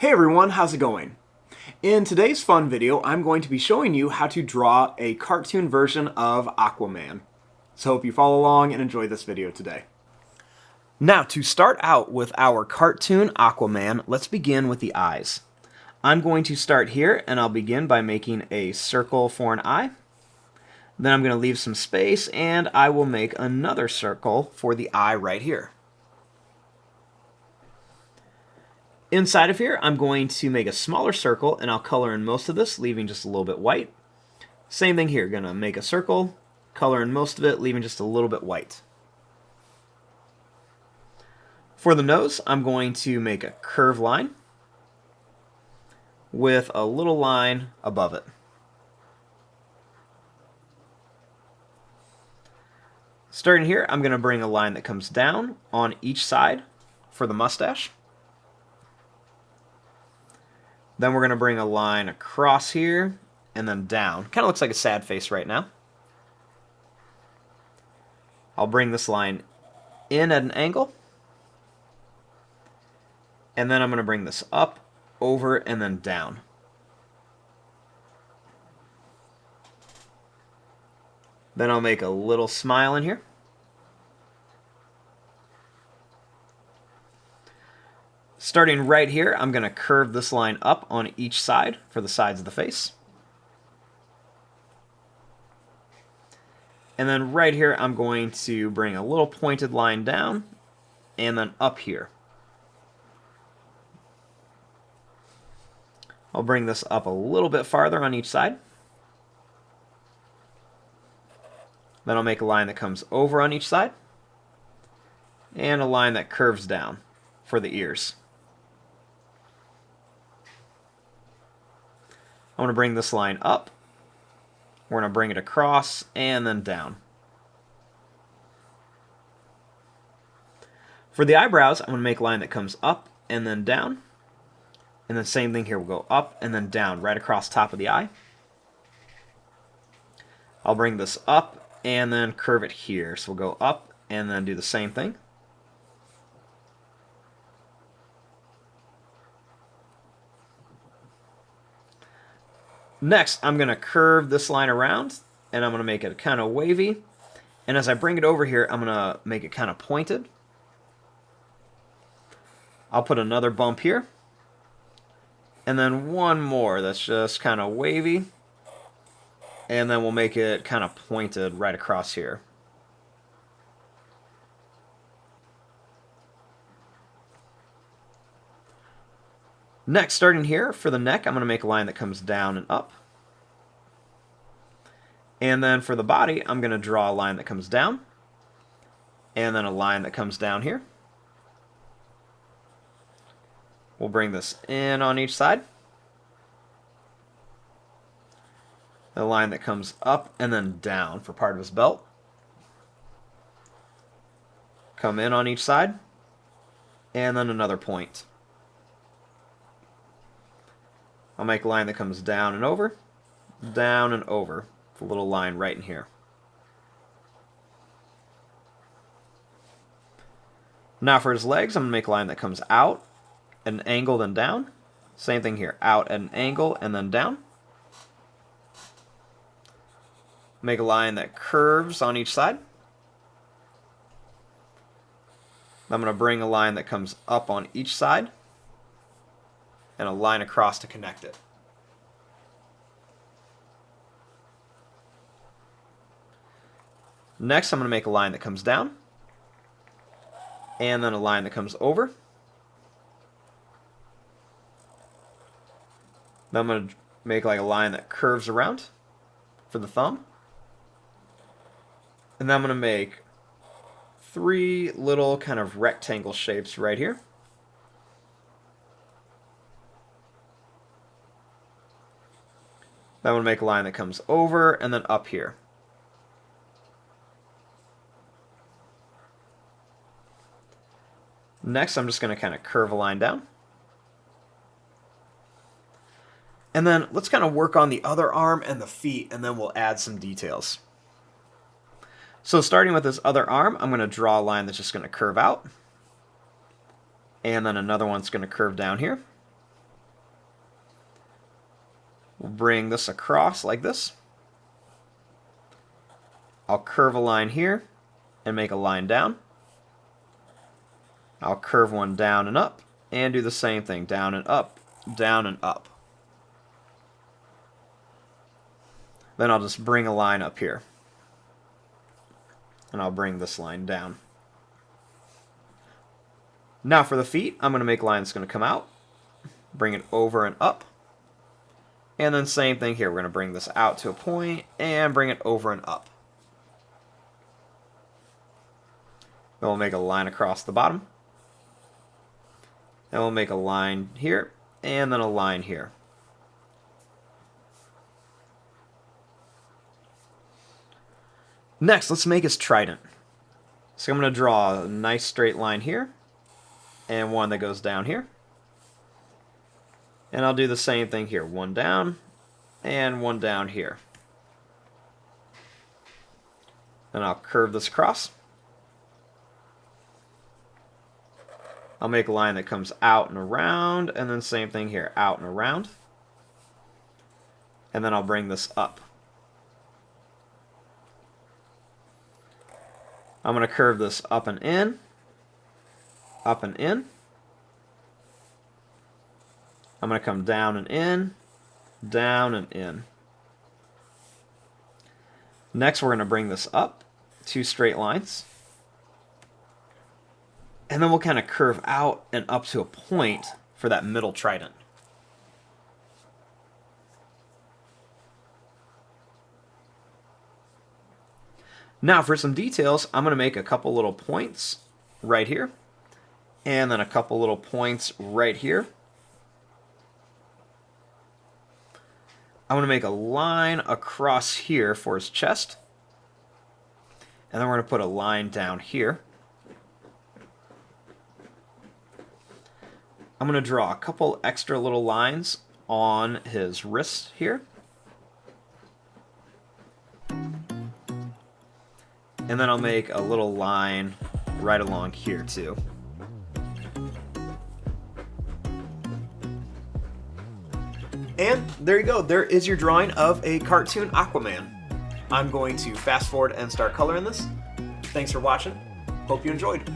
Hey everyone, how's it going? In today's fun video, I'm going to be showing you how to draw a cartoon version of Aquaman. So hope you follow along and enjoy this video today. Now, to start out with our cartoon Aquaman, let's begin with the eyes. I'm going to start here, and I'll begin by making a circle for an eye. Then I'm going to leave some space, and I will make another circle for the eye right here. Inside of here, I'm going to make a smaller circle, and I'll color in most of this, leaving just a little bit white. Same thing here, going to make a circle, color in most of it, leaving just a little bit white. For the nose, I'm going to make a curved line with a little line above it. Starting here, I'm going to bring a line that comes down on each side for the mustache. Then we're going to bring a line across here and then down. Kind of looks like a sad face right now. I'll bring this line in at an angle. And then I'm going to bring this up, over, and then down. Then I'll make a little smile in here. Starting right here, I'm going to curve this line up on each side for the sides of the face. And then right here, I'm going to bring a little pointed line down and then up here. I'll bring this up a little bit farther on each side. Then I'll make a line that comes over on each side and a line that curves down for the ears. I'm going to bring this line up, we're going to bring it across, and then down. For the eyebrows, I'm going to make a line that comes up and then down. And then same thing here, we'll go up and then down, right across top of the eye. I'll bring this up and then curve it here. So we'll go up and then do the same thing. Next, I'm going to curve this line around, and I'm going to make it kind of wavy. And as I bring it over here, I'm going to make it kind of pointed. I'll put another bump here. And then one more that's just kind of wavy. And then we'll make it kind of pointed right across here. Next, starting here, for the neck, I'm going to make a line that comes down and up. And then for the body, I'm going to draw a line that comes down. And then a line that comes down here. We'll bring this in on each side. The line that comes up and then down for part of his belt. Come in on each side. And then another point. I'll make a line that comes down and over, with a little line right in here. Now for his legs, I'm going to make a line that comes out at an angle, then down. Same thing here, out at an angle and then down. Make a line that curves on each side. I'm going to bring a line that comes up on each side and a line across to connect it. Next, I'm going to make a line that comes down, and then a line that comes over. Then I'm going to make like a line that curves around for the thumb. And then I'm going to make three little kind of rectangle shapes right here. Then I'm going to make a line that comes over and then up here. Next, I'm just going to kind of curve a line down. And then let's kind of work on the other arm and the feet, and then we'll add some details. So starting with this other arm, I'm going to draw a line that's just going to curve out. And then another one's going to curve down here. We'll bring this across like this. I'll curve a line here and make a line down. I'll curve one down and up and do the same thing, down and up, down and up. Then I'll just bring a line up here. And I'll bring this line down. Now for the feet, I'm going to make a line that's going to come out, bring it over and up, and then same thing here. We're going to bring this out to a point and bring it over and up. Then we'll make a line across the bottom. Then we'll make a line here, and then a line here. Next, let's make his trident. So I'm going to draw a nice straight line here, and one that goes down here. And I'll do the same thing here. One down, and one down here. Then I'll curve this across. I'll make a line that comes out and around, and then same thing here, out and around. And then I'll bring this up. I'm going to curve this up and in, up and in. I'm going to come down and in, down and in. Next, we're going to bring this up, 2 straight lines. And then we'll kind of curve out and up to a point for that middle trident. Now for some details, I'm going to make a couple little points right here, and then a couple little points right here. I'm going to make a line across here for his chest, and then we're going to put a line down here. I'm going to draw a couple extra little lines on his wrist here. And then I'll make a little line right along here too. And there you go. There is your drawing of a cartoon Aquaman. I'm going to fast forward and start coloring this. Thanks for watching. Hope you enjoyed.